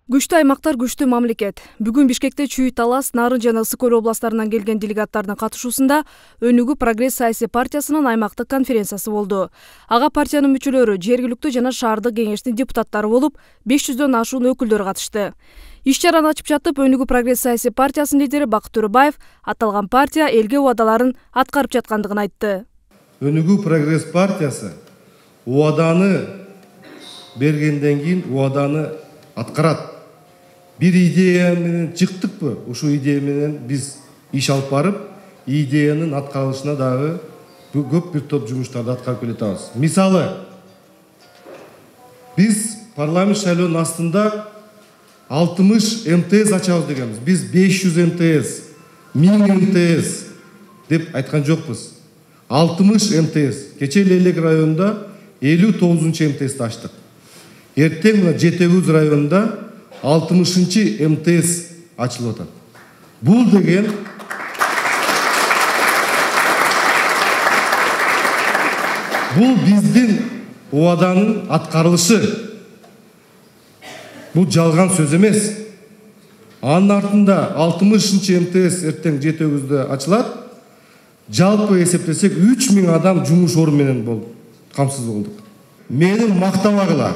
Күчтүү аймактар, күчтүү мамлекет. Бүгүн Бишкекте Чүй, Талас, Нарын жана Ысык Көл областарынан келген делегаттардын катышуусунда Өнүгүү Прогресс саясий партиясынын аймактык конференциясы болду. Ага партиянын мүчөлөрү, жергиликтүү жана шаардык кеңештин депутаттары болуп, 500дөн ашуун өкүлдөр катышты. Иш-чараны ачып жатып, Өнүгүү Прогресс саясий партиясынын лидери Бакыт Төрөбаев аталган партия элге убадаларын аткарып жаткандыгын айтты. Өнүгүү Прогресс партиясы убаданы бергенден кийин убаданы аткарат. Bir ideya менен чыктыкпы? Ушул идея менен биз иш алып барып, идеянын аткарылышына дагы көп бир топ жумуштарды аткарып келатабыз. Мисалы, биз парламент шайлоонун астында 60 МТС ачабыз дегенбиз. Биз 500 МТС, 1000 МТС деп айткан жокпуз. 60 МТС. Кече Лейлек районунда 59 МТСти ачтык. Эртең Жетегүз районунда 60 МТС açılып атат. Бул деген бул биздин убаданын аткарылышы. Бул жалган сөз эмес. Анын артында 60 МТС эртең Жетегүздө ачылат. Жалпы эсептесек 3000 адам жумуш орун менен камсыз болдук. Менин мактабагыла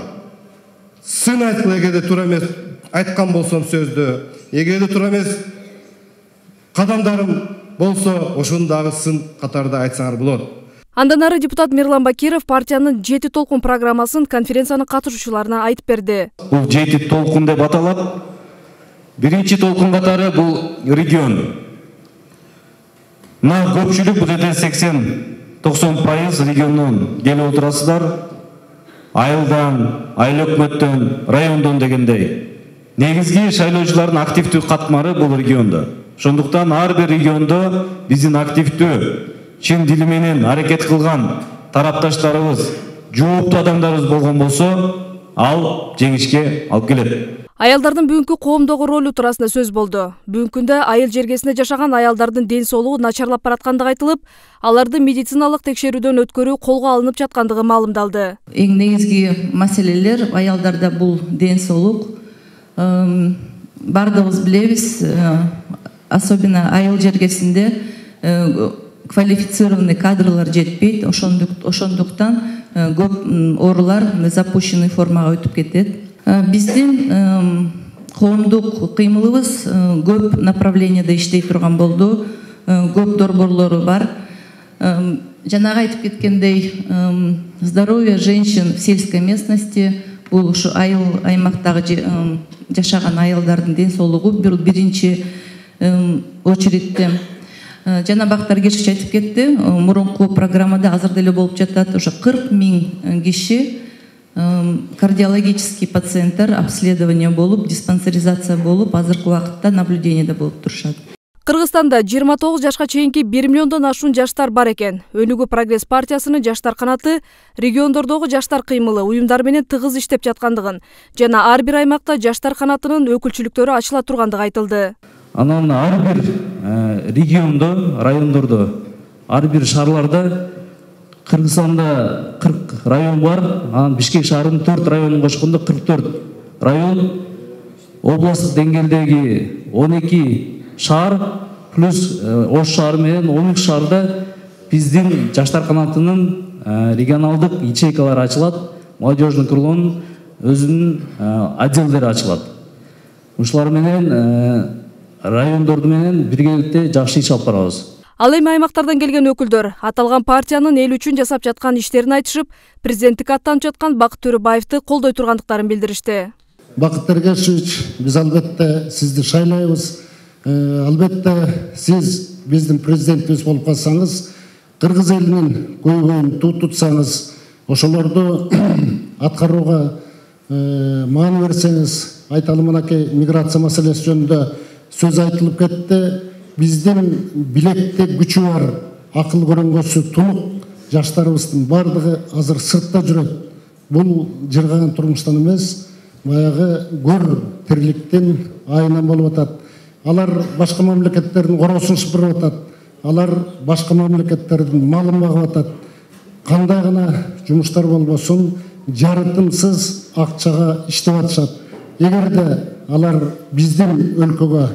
сын айткыла эгерде туура эмес айткан болсом сөздү, эгерде туура эмес кадамдарым болсо, ошону дагы сын катарда айтсаңар болот. Андан ары депутат Мирлан Бакиров партиянын 7 толкун программасын конференциянын катышуучуларына айтып берди. Бул 7 толкун деп аталат. Биринчи толкун катары бул регион. Мына көпчүлүк бул жерде 80-90% региондон келип отурасыздар. Айылдан, айыл өкмөттөн, райондон дегендей. Негизги шайлоочулардын активдүү катмары бул региондо. Ошондуктан ар бир региондо биздин активдүү, чын дили менен аракет кылган тарапташтарыбыз, жооптуу адамдарыбыз болгон болсо, ал жеңишке алып келет. Аялдардын бүгүнкү коомдогу ролу туурасында сөз болду. Бүгүнкү күндө айыл жергесинде жашаган аялдардын ден соолугу начарлап бараткандыгы айтылып, аларды медициналык текшерүүдөн өткөрүү колго алынып жаткандыгы маалымдалды. Эң негизги маселелер аялдарда бул ден соолук. Бардыгыбыз билебиз, особенно айыл жергесинде квалифицированный кадрлар жетпейт. Ошондуктан көп оорулар запущенный формага өтүп кетет. Биздин коомдук кыймылыбыз көп направленияда иштей турган болду. Көп борборлору бар. Жанагы айтып кеткендей, здоровье женщин в сельской местности бул ушу айыл аймактагы жашаган аялдардын ден соолугу биринчи очередте. Жана Бактар Кешич айтып кетти, мурунку программада азыр деле болуп жатат, уже 40 000 киши кардиологический пациенттер обследование болуп, диспансеризация болуп, азыркы убакытта наблюдениеде болуп турушат. Кыргызстанда 29 жашка чейинки 1 миллиондон ашуун жаштар бар экен. Өнүгүү Прогресс партиясынын жаштар канаты региондордогу жаштар кыймылы уюмдар менен тыгыз иштеп жаткандыгын жана ар бир аймакта жаштар канатынын өкүлчүлүктөрү ачыла тургандыгы айтылды. Анан ар бир региондо, райондордо, ар бир шаарларда Кыргызстанда 40 район бар. Анан Бишкек шаарынын 4 районун кошкондо 44 район, областтык деңгээлдеги 12 шаар плюс Ош шаары менен 13 шаарда биздин жаштар канатынын регионалдык ячейкалары ачылат, молодежный крылонун өзүнүн отделдери ачылат. Ушулар менен райондорду менен биргеликте жакшы иш алып барабыз. Ал эми аймактардан келген өкүлдөр аталган партиянын эл үчүн жасап жаткан иштерин айтышып, президенттик аттанып жаткан Бакыт Төрөбаевди колдой тургандыктарын билдиришти. Бакыт Төрөбаевич, биз албетте сизди шайлайбыз. Албетте сиз биздин президентибиз болуп калсаңыз, кыргыз элинин көйгөйүн тутсаңыз, ошолорду аткарууга маани берсеңиз, айталы мынакей миграция маселеси жөнүндө сөз айтылып кетти. Биздин билекте күчү бар, акыл көрөнгөсү тунук жаштарыбыздын бардыгы азыр сыртта жүрөт. Бул жыргаган турмуштан эмес, баягы көр тирликтин айынан болуп атат. Алар башка мамлекеттердин коросун шыпырып атат. Алар башка мамлекеттердин малын багып атат. Кандай гана жумуштар болбосун, жарытымсыз акчага иштеп атышат. Эгерде алар биздин өлкөгө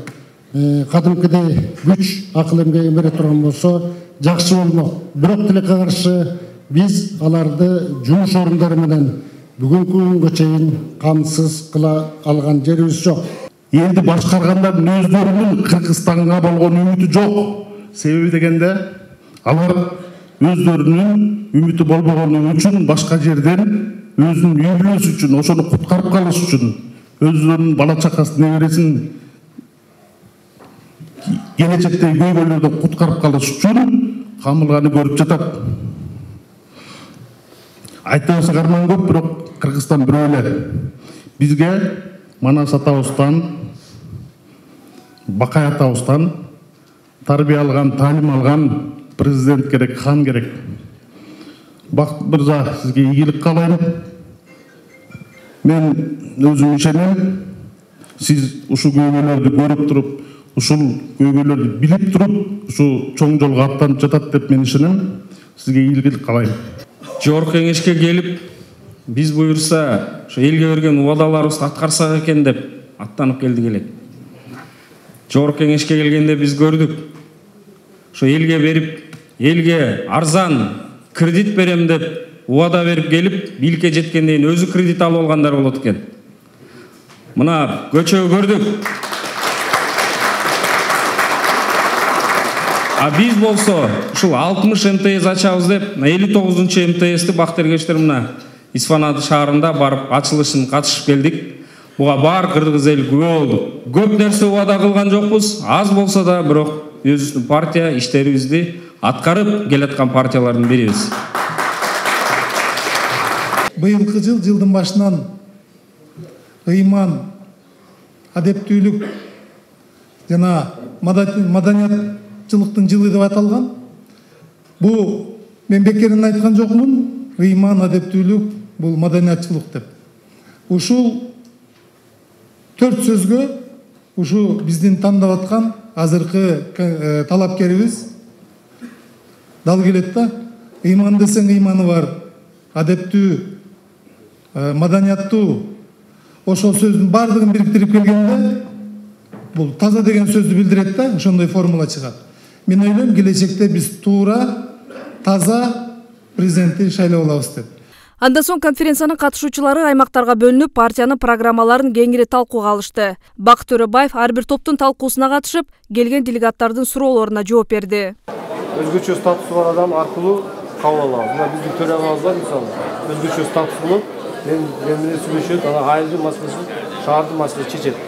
кадимкидей күч акыл эмгегин бере турган болсо жакшы болмок. Бирок тилекке каршы биз аларды жумуш орундары менен бүгүнкү күнгө чейин камсыз кыла алган жерибиз жок. Элди башкаргандардын өздөрүнүн Кыргызстанга болгон үмүтү жок. Себеби дегенде алар өздөрүнүн үмүтү болбогону үчүн башка жерден өзүнүн үй бүлөсү үчүн, ошону куткарып калыш үчүн, өзүнүн бала чакасын, небересин келечектеги көйгөйлөрдөн куткарып калыш үчүн камылганы көрүп жатат. Айтабыз арман көп, бирок Кыргызстан бирөө эле. Бизге Манас атабыздан, Бакай атабыздан тарбия алган, таалим алган президент керек, хан керек. Бакыт мырза, сизге ийгилик каалайм. Мен өзүм ишенем, сиз ушул көйгөйлөрдү көрүп туруп, ушул көйгөйлөрдү билип туруп, ушу чоң жолго аттанып жатат деп мен ишенем. Сизге ийгилик каалайм. Жогорку кеңешке келип, биз буюрса, ошо элге берген убадаларыбызды аткарсак экен деп аттанып келдик элек. Жогорку кеңешке келгенде биз көрдүк. Ошо элге берип, элге арзан кредит берем деп убада берип келип, бийликке жеткенден кийин өзү кредит алып алгандар болот экен. Мына көчөгө көрдүк. А биз болсо ушул 60 МТС ачабыз деп, 59-чу МТСти Бактыргечтер мына Исфана шаарында барып ачылышын катышып келдик. Буга бар кыргыз эл күбө болду. Көп нерсе убада кылган жокпуз, аз болсо да, бирок өзүбүздүн партия иштерибизди аткарып келаткан партиялардын бирибиз. Быйылкы жылдын башынан ыйман, адептүүлүк жана маданиятчылыктын жылы деп аталган. Бул мен бекеринен айткан жокмун. Ыйман, адептүүлүк бул маданиятчылык деп. Ушул 4 сөзгө ушу биздин тандап аткан азыркы талапкерибиз дал келет да. Ыйман десең ыйманы бар, адептүү, маданияттуу. Ошол сөздүн бардыгын бириктирип келгенде бул таза деген сөздү билдирет да, ошондой формула чыгат. Мен ойлойм, келечекте биз туура, таза президентти шайлап алабыз деп. Андан соң конференциянын катышуучулары аймактарга бөлүнүп, партиянын программаларын кеңири талкууга алышты. Бакыт Төрөбаев ар бир топтун талкуусуна катышып, келген делегаттардын суроолоруна жооп берди. Өзгөчө статусу бар адам аркылуу кабыл алабыз. Мына биздин төрагабыз бар, мисалы, өзгөчө статус болуп, мен менен сүйлөшөт, ана айылдын маселесин, шаардын маселесин чечет.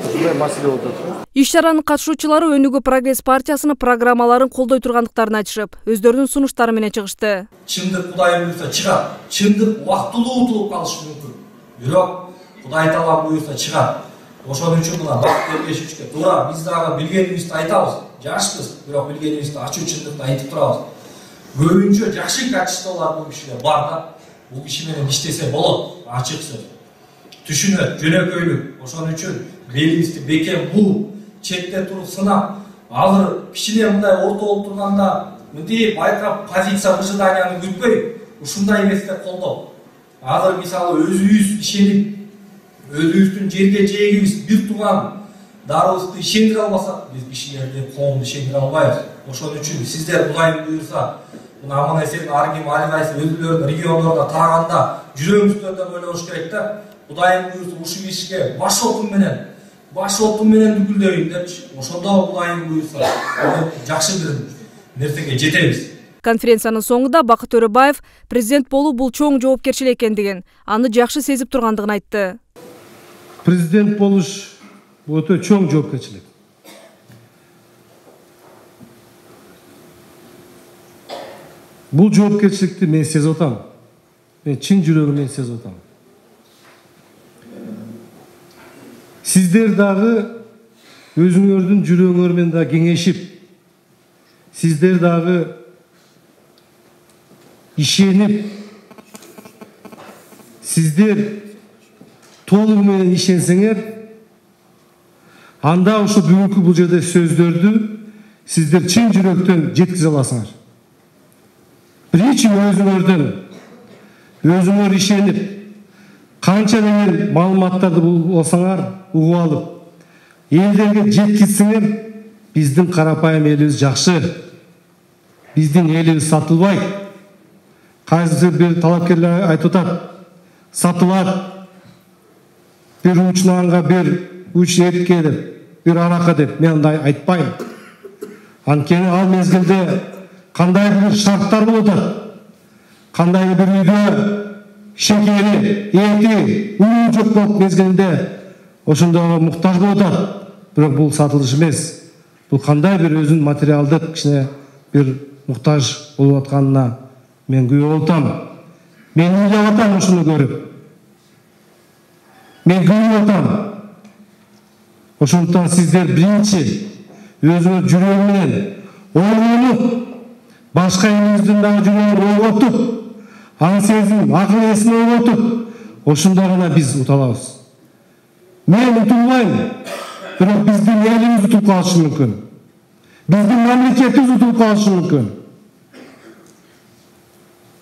Ушундай маселе болуп атат. Иш-чаранын катышуучулары Өнүгүү прогресс партиясынын программаларын колдой тургандыктарын айтышып, өздөрүнүн сунуштары менен чыгышты. Чындык Кудай буюрса чыгат. Чындык убактылуу утулуп калышы мүмкүн. Бирок Кудай таала буюрса чыгат. Ошон үчүн мына Бакыт Төрөбаевичке туура биз дагы билгенибизди айтабыз. Жашпыз, бирок билгенибизди ачуу чындыкты айтып турабыз. Көбүнчө жакшы качестволор бул кишиде бар да. Бул киши менен иштесе болот, ачык сөз. Түшүнөт, жөнөкөйлүк. Ошон үчүн белибизди бекем буу, четте туруп сынап, азыр кичине мындай орто болуп турганда, мынтип байкап позиция выжиданияны күтпөй, ушундай эместе колдоп. Азыр мисалы өзүбүз ишенип, өзүбүздүн жерге жегибиз бир тууган дарыбызды ишендире албасак, биз кишилерди, коомду ишендире албайбыз. Ошон үчүн сиздер Кудайдын буйрса, мына аман-эсен ар ким али кайсы өздөрүнүн региондордо тараганда жүрөгүңүздөрдөн ойлош керек да. Кудайдын буйрса ушул ишке баш отум менен дүгүлдөйүн депчи. Ошондо Кудайдын буйрса жакшы бир нерсеге жетебиз. Конференциянын соңунда Бакыт Төрөбаев президент болуу бул чоң жоопкерчилик экендигин, аны жакшы сезип тургандыгын айтты. Президент болуш бул өтө чоң жоопкерчилик. Бул жоопкерчиликти мен сезип атам. Мен чын жүрөгүмөн сезип атам. Сиздер дагы өзүңөрдүн жүрөгүңөр менен да кеңешип, сиздер дагы ишенип, сиздер толугу менен ишенсеңер, анда ушу бүгүнкү бул жерде сөздөрдү сиздер чын жүрөктөн жеткизе аласыңар. Биринчи өзүңөр ишенип, канча деген маалыматтарды болсаңар, угуп алып элдерге жеткизсеңер, биздин карапайым элибиз жакшы. Биздин элибиз сатылбайт. Кайсы бир талапкерлер айтып атат, сатылат. Бир учнанга бир уч этке деп, бир арака деп. Мен андай айтпайм. Анткени ал мезгилде кандай бир шарттар болуп атат. Кандай бир үйдө шекери, эти, унуу жок болуп мезгилинде ошондого муктаж болуп атат. Бирок бул сатылыш эмес. Бул кандай бир өзүнүн материалдык кичине бир муктаж болуп атканына мен күбө болуп атам. Мен ыйлап атам ушуну көрүп. Мен күбө болуп атам. Ошондуктан сиздер биринчи өзүңөр жүрөгү менен ойлонуп, башка элибиздин дагы жүрөгүн ойготуп, аң сезим, акыл эсин ойготуп, ошондо гана биз уталабыз. Мен утулбайм, бирок биздин элибиз утулуп калышы мүмкүн. Биздин мамлекетибиз утулуп калышы мүмкүн.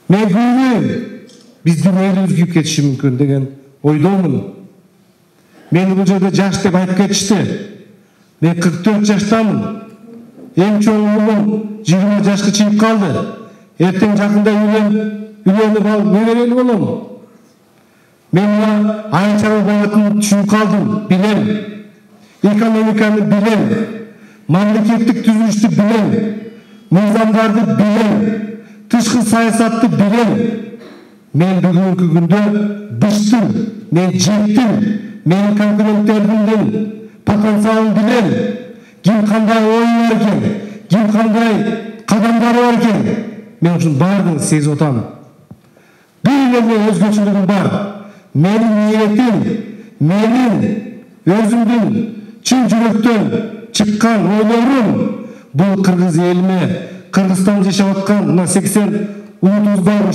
Мен күбөйм, биздин элибиз күйүп кетиши мүмкүн деген ойдомун. Мени бул жерде жаш деп айтып кетишти. Мен 44 жаштамын. Эң чоң уулум 20 жашка чыгып калды. Эртең жакында үйлөнүп алып неберели болом. Мен айыл чарбалатын түшүнүп калдым, билем. Экономиканы билем. Мамлекеттик түзүлүштү билем. Мыйзамдарды билем. Тышкы саясатты билем. Мен бүгүнкү күндө быштым, мен жеттим. Мен конкуренттердин потенциалын билем. Ким кандай ой бар экен, ким кандай кадамдары бар экен. Мен ушунун баардыгын сезип атам. Бир эле өзгөчөлүгүм бар. Менин ниетим, менин өзүмдүн чын жүрөктөн чыккан ойлорум бул кыргыз элиме, Кыргызстанда жашап аткан мына 80 улутубуз бар,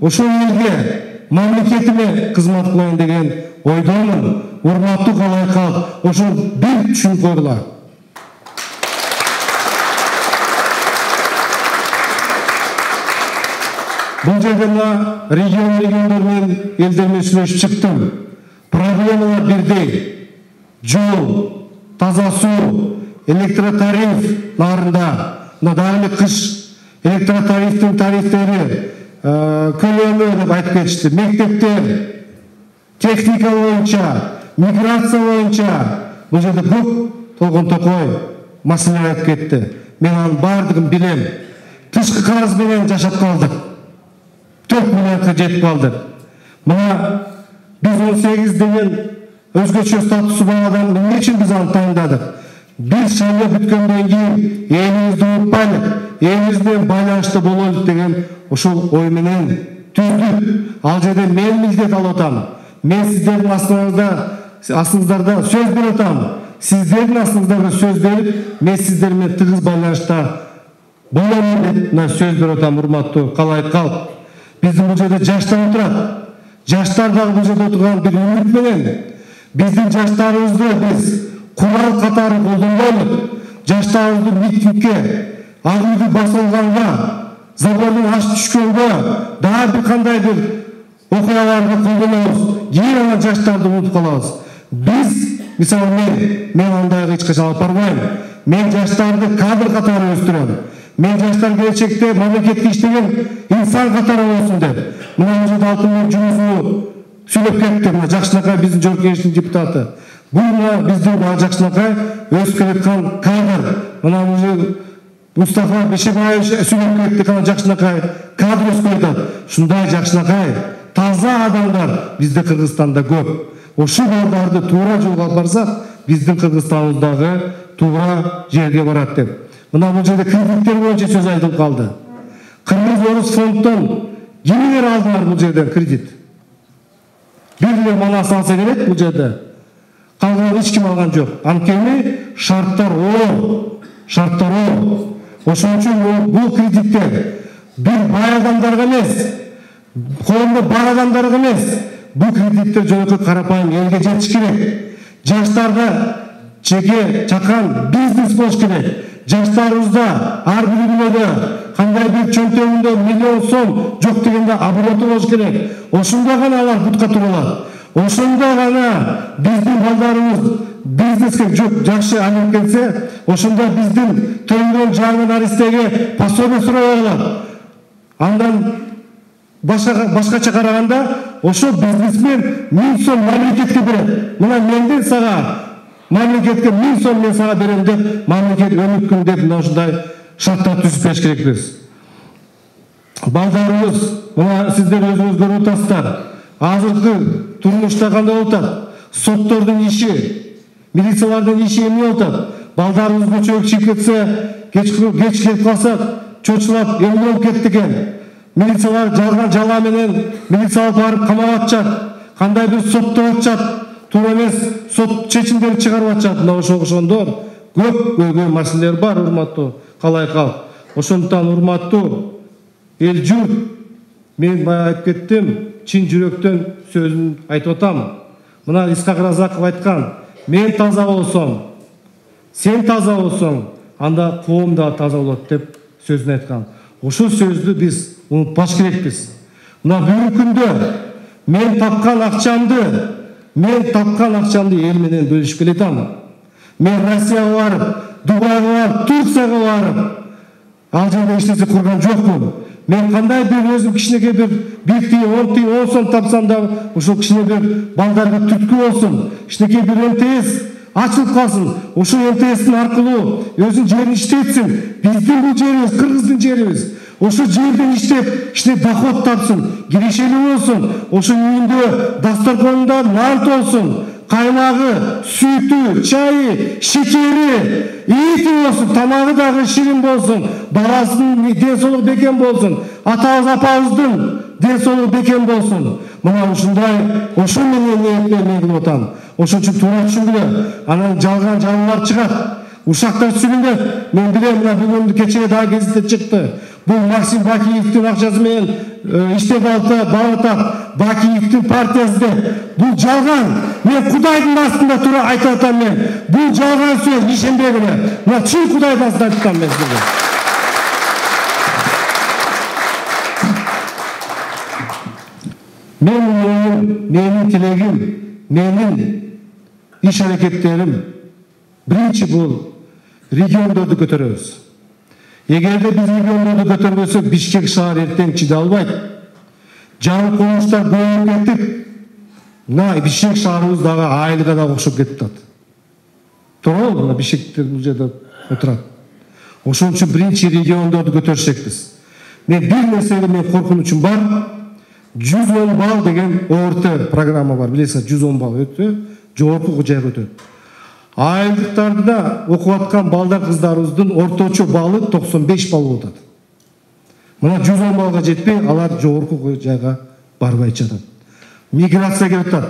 ошол элге, мамлекетиме кызмат кылайын деген ойдомун. Урматтуу калай калк, ошол бир түшүнүп койгула. Бул жерде мына региондор менен элдер менен сүйлөшүп чыктым. Проблемалар бирдей. Жол, таза суу, электротариф нарында, мына дагы кыш электротарифтин тарифтери көлөмү деп айтып кетишти. Мектептер, техника боюнча, миграция боюнча бул жерде көп толгон токой маселе айтып кетти. Мен анын баардыгын билем. Тышкы карыз менен жашап калдык. 4 миллионга жетип калдык. Мына биз 18 деген өзгөчө статусу бар адам эмне үчүн биз аны тандадык? Бир шайлоо бүткөндөн кийин элибизди унутпайлык, элибиз менен байланышта бололук деген ошол ой менен түздүк. Ал жерде мен милдет алып атам. Мен сиздердин астыңыздарда сөз берип атам. Сиздердин астыңыздарда сөз берип, мен сиздер менен тыгыз байланышта болом деп сөз берип атам. Урматтуу калай калк. Биздин бул жерде жаштар отурат. Жаштар дагы бул жерде отурган бир үмүт менен биздин жаштарыбызды биз курал катары колдонбойлук. Жаштарыбызды митингге, ак үйдү басылганга, забордун аш түшкөнгө, дагы бир кандай бир окуяларга колдонобуз. Кийин ана жаштарды унутуп калабыз. Биз, мисалы мен андайга эч качан алып барбайм. Мен жаштарды кадр катары өстүрөм. Мен жаштар келечекте мамлекетке иштеген инсан катары болсун деп. Мына жерде алтын жумусу сүйлөп кетти. Мына Жакшынакай биздин жогорку кеңештин депутаты. Бул биздин Жакшынакай өсүп келаткан кадр. Мына Мустафа Бешебаев сүйлөп кетти. Мына Жакшынакай кадр өсүп келатат. Ушундай Жакшынакай таза адамдар бизде Кыргызстанда көп. Ошол балдарды туура жолго барсак, биздин Кыргызстаныбыздагы туура жерге барат деп. Мына бул жерде кредиттер боюнча сөз айтылып калды. Кыргыз-орус фонддон кимдер алдылар бул жерден кредит? Бирлер манас алса керек бул жерде. Калган эч ким алган жок. Анткени шарттар оор. Ошон үчүн бул кредиттер бир бай адамдарга эмес, колунда бар адамдарга эмес. Бул кредиттер жөнөкөй карапайым элге жетиш керек. Жаштарга жеке чакан бизнес болуш керек. Жаштарыбызда ар бир күнөдө кандай бир чөнтөгүндө миллион сом жок дегенде обороты болуш керек. Ошондо гана алар бутка тура алат. ошондо гана биздин балдарыбыз бизнеске жакшы айнып кетсе, ошондо биздин төмөн жагынан аристеге пособие сурабай калат. Андан башкача караганда ошо бизнесмен 1000 сом мамлекетке берет. Мына менден сага мамлекетке 1000 сом мен сага берем деп, мамлекет өнүккүн деп мына ушундай шарттар түзүп бериш керекпиз. Балдарыбыз, мына сиздер өзүңүз көрүп атасыздар. Азыркы турмушта кандай болуп атат? Соттордун иши, милициялардын иши эмне болуп атат? Балдарыбыз көчөгө чыгып кетсе, кеч келип калсак, чочулап эмне болуп кетти экен? Милициялар жалган жала менен милициялар барып камап атышат. Кандай бир соттоп атышат, туура эмес сот чечимдерин чыгарып атышат. Мына ошондор көп маселелер бар, урматтуу калай калк. Ошондуктан урматтуу эл журт, мен бая айтып кеттим, чын жүрөктөн сөзүн айтып атам. Мына Исхак Разаков айткан, мен таза болсом, сен таза болсоң, анда коом да таза болот деп сөзүн айткан. Ошол сөздү биз унутпаш керекпиз. Мына бүгүнкү күндө мен тапкан акчамды эл менен бөлүшүп келатам. Мен Россияга барып, Дубайга барып, Турцияга барып, ал жерде эч курган жокмун. Мен кандай бир өзүм кичинекей бир 1 тиын, 10 тиын, 10 сом тапсам да, ошол кичине бир балдарга түрткү болсун, кичинекей бир МТС ачылып калсын. Ошол МТСтин аркылуу өзүнүн жерин иштетсин. Биздин бул жерибиз, кыргыздын жерибиз. Ошол жерден иштеп, кичине доход тапсын, кирешели болсун. Ошол үйүндө дасторконунда нан толсун, каймагы, сүтү, чайы, шекери, ийти болсун, тамагы дагы ширин болсун, баласынын ден соолугу бекем болсун, атабыз апабыздын ден соолугу бекем болсун. Мына ушундай, ошол менен ниеттенген кылып атам. Ошон үчүн туура түшүнгүлө. Анан жалган жалалар чыгат. Ушактар сүрүндө, мен билем, мына бүгүн кечээ дагы гезитте чыкты. Бул Максим Бакиевдин акчасы менен иштеп атат, Бакиевдин партиясы деп. Бул жалган. Мен Кудайдын астында тура айтып атам мен. Бул жалган сөз, ишенбегиле. Мына чын Кудайдын астында айтып атам мен сизге. Менин тилегим, менин иш аракеттерим биринчи бул региондорду көтөрөбүз. Эгерде биз региондорду көтөрбөсөк, Бишкек шаар эртең чыдай албайт. Жаңы курулуштар көбөйүп кетип, мына Бишкек шаарыбыз дагы айылга да окшоп кетип атат. Туура, мына Бишкектер бул жерде отурат. Ошон үчүн биринчи региондорду көтөрүшекпиз. Мен бир нерсеге мен коркунучум бар. 110 балл деген ОРТ программа бар. Билесиңер, 110 балл өтө, жогорку жайга өтөт. Айылдыктарда окуп аткан балдар кыздарыбыздын орточо баллы 95 балл болот. Мына 110 баллга жетпей, алар жогорку жайга барбай жатат. Миграция келип атат.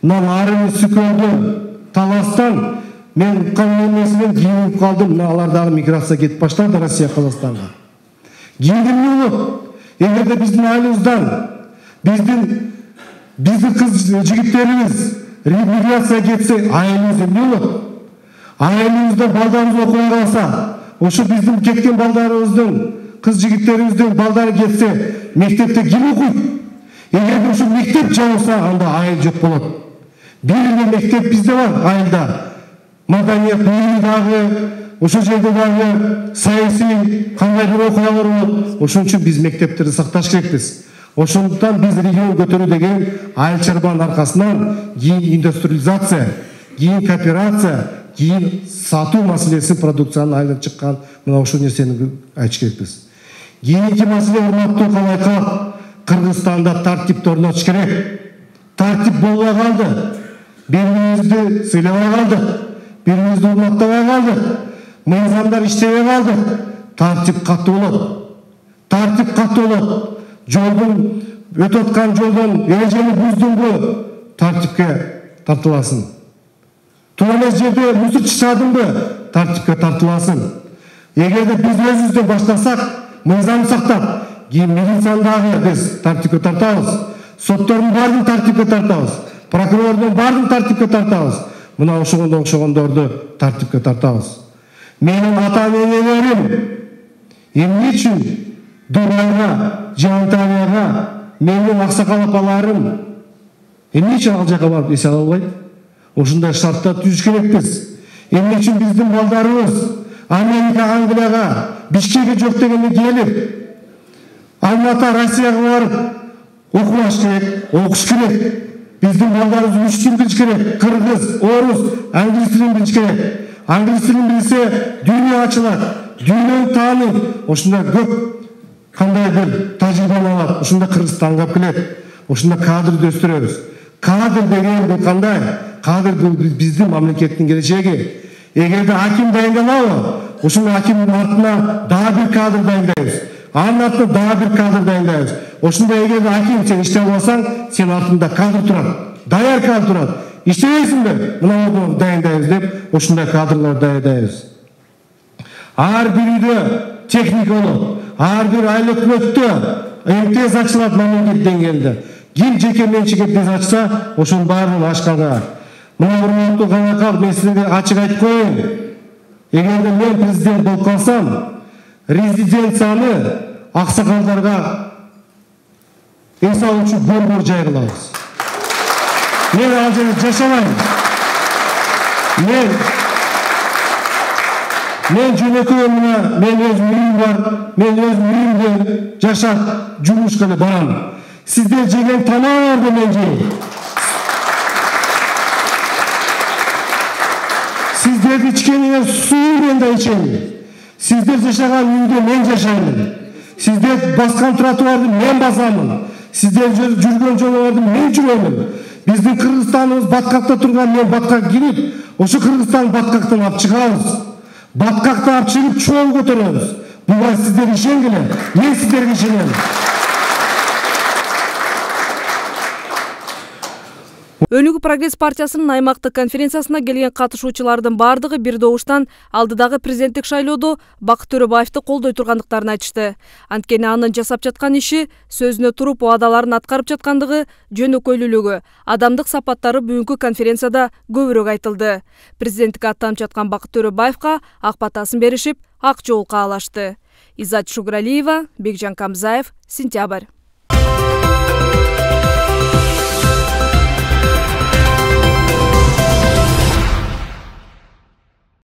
Мына Нарын Сүкөлдөн, Таластан мен кануннан кийинип калдым. Мына алар дагы миграция кетип баштады Россия Казакстанга. Кийинде эмне болот? Эгерде биздин айылыбыздан биздин кыз жигиттерибиз миграция кетсе, айылыбыз эмне болот? Айылыбызда балдарыбыз окуй калса, ошо биздин кеткен балдарыбыздын, кыз жигиттерибиздин балдары кетсе, мектепте ким окуйт? Эгерде ошо мектеп жабылса, анда айыл жок болот. Бир эле мектеп бизде бар айылда. Маданият бөлүмү дагы, ошол жерде дагы саясий кандай бир окуялар болот. Ошон үчүн биз мектептерди сакташ керекпиз. Ошондуктан биз регион көтөрүү деген айыл чарбанын аркасынан кийин индустриализация, кийин кооперация, кийин сатуу маселеси продукциянын айылып чыккан, мына ошол нерсени айтыш керекпиз. Кийинки маселе, урматтуу калай калк, Кыргызстанда тартипти орнотуш керек. Тартип болбой калды. Бири-бирибизди сыйлабай калдык, бири-бирибизди урматтабай калдык, мыйзамдар иштебей калды. Тартип катуу болот. Тартип катуу болот. Жолдун өтүп аткан жолдон эрежени буздуңбу, тартипке тартыласың. Туура эмес жерде мусор чыгардыңбы, тартипке тартыласың. Эгерде биз өзүбүздөн баштасак, мыйзамды сактап, кийин милицияны дагы биз тартипке тартабыз, соттордун баарын тартипке тартабыз, прокурордун баарын тартипке тартабыз. Мына ошогондорду тартипке тартабыз. Менин ата-энелерим эмне үчүн Дубайга, Анталияга, менин аксакал апаларым Эмне үчүн ал жака барып эсе ала албайт? Ушундай шарттар түзүш керекпиз. Эмне үчүн биздин балдарыбыз Америка, Англияга, Бишкекке жок дегенде келип, Алматы, Россияга барып окумаш керек, окуш керек. Биздин балдарыбыз 3 тил билиш керек. Кыргыз, орус, англис тилин билиш керек. Англис тилин билсе, дүйнө ачылат, дүйнөнү тааныйт. Ошондой көп кандай бир тажрыйба алат. Ошондо Кыргызстанга келет. Ошондо кадрды өстүрөбүз. Кадр деген бул кандай? Кадр бул биздин мамлекеттин келечеги. Эгерде аким дайындалабы, ошондо акимдин артына дагы бир кадр дайындайбыз. Анын артына дагы бир кадр дайындайбыз. Ошондо эгерде аким сен иштей албасаң, сен артында кадр турат. Даяр кадр турат. Иштебейсиңби? Мына дайындайбыз деп, ошондой кадрлар дайындайбыз. Ар бир үйдө техника болот. Ар бир айыл өкмөттө МТС ачылат мамлекет деңгээлде. Ким жеке менчик МТС ачса, ошонун баарын ачканга. Мына урматтуу канакал, мен силерге ачык айтып коеюн. Эгерде мен президент болуп калсам, резиденцияны аксакалдарга эс алуучу борбор жайгылабыз. Мен ал жерде жашабайм. Мен жөнөкөй мына, мен өз үйүм бар, мен өз үйүмдө жашап, жумушка эле барам. Сиздер жеген тамаарды мен жейм. Сиздерди ичкениңер суу мен да ичем. Сиздер жашаган үйдө мен жашайм. Сиздер баскан тротуарды мен басамын. Сиздер жүргөн жолдорду мен жүрөмүн. Биздин Кыргызстаныбыз баткакта турган, мен баткак кирип, ошо Кыргызстан баткактан алып чыгабыз. Баткакта алып чыгып чоң көтөрөбүз. Буга сиздер ишенгиле, мен сиздерге ишенем. Өнүгүү прогресс партиясынын аймактык конференциясына келген катышуучулардын бардыгы бир добуштан алдыдагы президенттик шайлоодо Бакыт Төрөбаевди колдой тургандыктарын айтышты. Анткени анын жасап жаткан иши, сөзүнө туруп убадаларын аткарып жаткандыгы, жөнөкөйлүүлүгү, адамдык сапаттары бүгүнкү конференцияда көбүрөөк айтылды. Президенттикке аттанып жаткан Бакыт Төрөбаевга ак батасын беришип, ак жол каалашты. Изат Шугралиева, Бекжан Камзаев, Сентябрь.